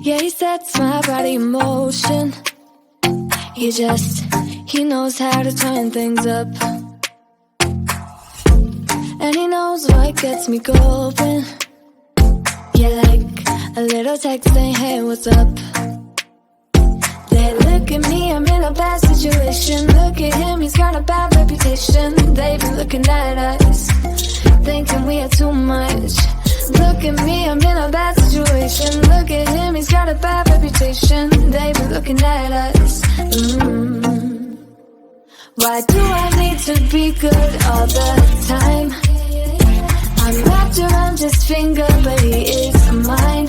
Yeah, he sets my body in motion. He knows how to turn things up. And he knows what gets me going. Yeah, like a little text saying, hey, what's up? They look at me, I'm in a bad situation. Look at him, he's got a bad reputation. They be looking at us, thinking we are too much. Look at me, I'm in a bad situation. Look at him, he's got a bad reputation. They be looking at us. Why do I need to be good all the time? I'm wrapped around his finger, but he is mine.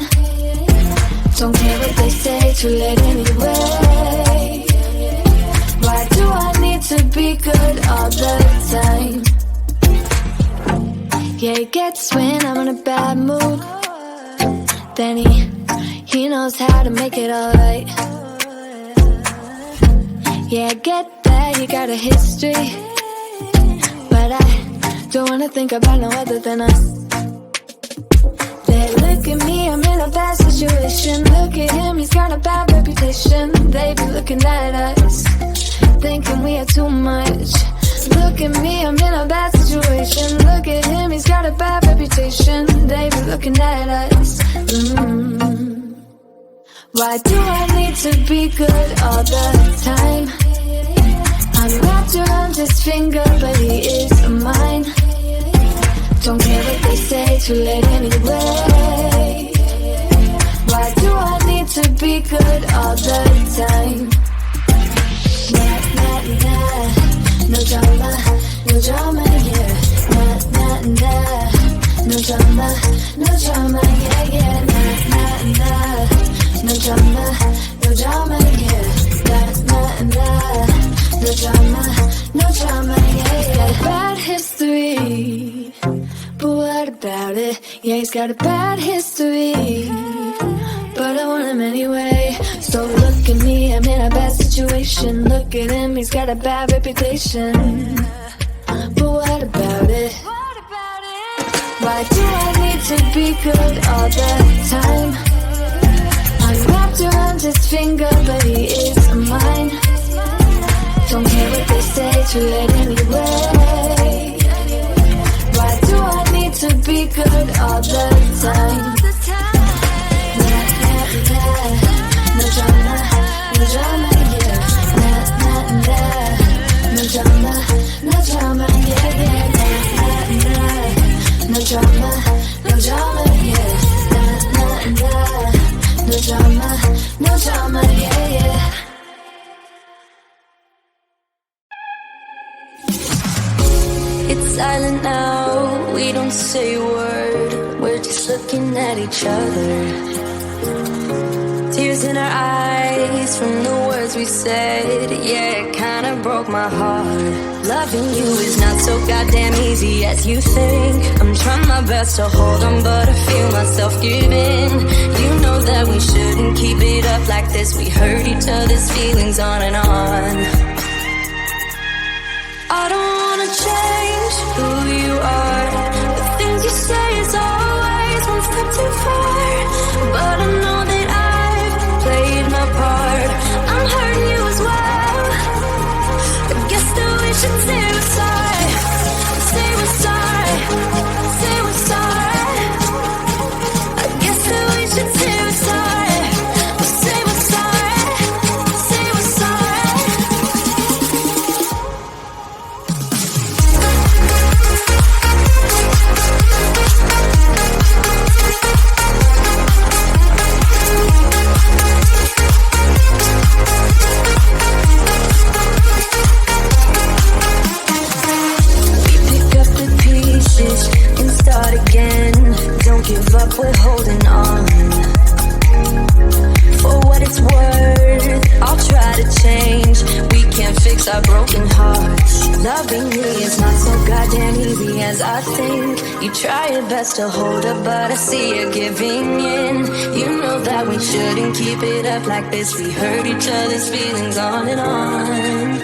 Don't care what they say, too late anyway. Why do I need to be good all the time? Yeah, he gets when I'm in a bad mood. Then he knows how to make it alright. Yeah, I get that you got a history, but I don't wanna think about no other than us. They look at me, I'm in a bad situation. Look at him, he's got a bad reputation. They be looking at us, thinking we are too much. Look at me, I'm in a bad situation. Look at him, he's got a bad reputation. They be looking at us. Why do I need to be good all the time? I'm wrapped around his finger, but he is mine. Don't care what they say, too late anyway. Why do I need to be good all the time? Nah, nah, nah. No drama, no drama, yeah. Nah, nah, nah. No drama, no drama, yeah, yeah. Nah, nah, nah. No drama, no drama, yeah. Nah, nah, nah. No drama, no drama, yeah, yeah. Bad history, but what about it? Yeah, he's got a bad history, but I want him anyway. So look at me, I'm in a bad situation. Look at him, he's got a bad reputation, but what about it? Why do I need to be good all the time? I'm wrapped around his finger, but he is mine. Don't care what they say, too late anyway. Why do I need to be good all the time? Nah, nah, nah. No drama, no drama, yeah. Nah, nah, nah. No drama, no drama, yeah, yeah. Nah, nah, nah. No drama, no drama, yeah. Nah, nah, nah. No drama, no drama, yeah, yeah. It's silent now, we don't say a word. We're just looking at each other. Tears in our eyes from the words we said. Yeah, it kinda broke my heart. Loving you is not so goddamn easy as you think. I'm trying my best to hold on, but I feel myself giving. You know that we shouldn't keep it up like this. We hurt each other's feelings on and on. I don't wanna change who you are. The things you say is always one step too far. But I know that I've played my part. I'm hurting you as well. I guess that we should say we're sorry. Say we're sorry. Say we're sorry. I guess that we should say we're sorry. Say we're sorry. Say we're sorry. Give up, we're holding on. For what it's worth, I'll try to change. We can't fix our broken hearts. Loving me is not so goddamn easy as I think. You try your best to hold up, but I see you giving in. You know that we shouldn't keep it up like this. We hurt each other's feelings on and on.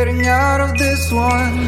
getting out of this one.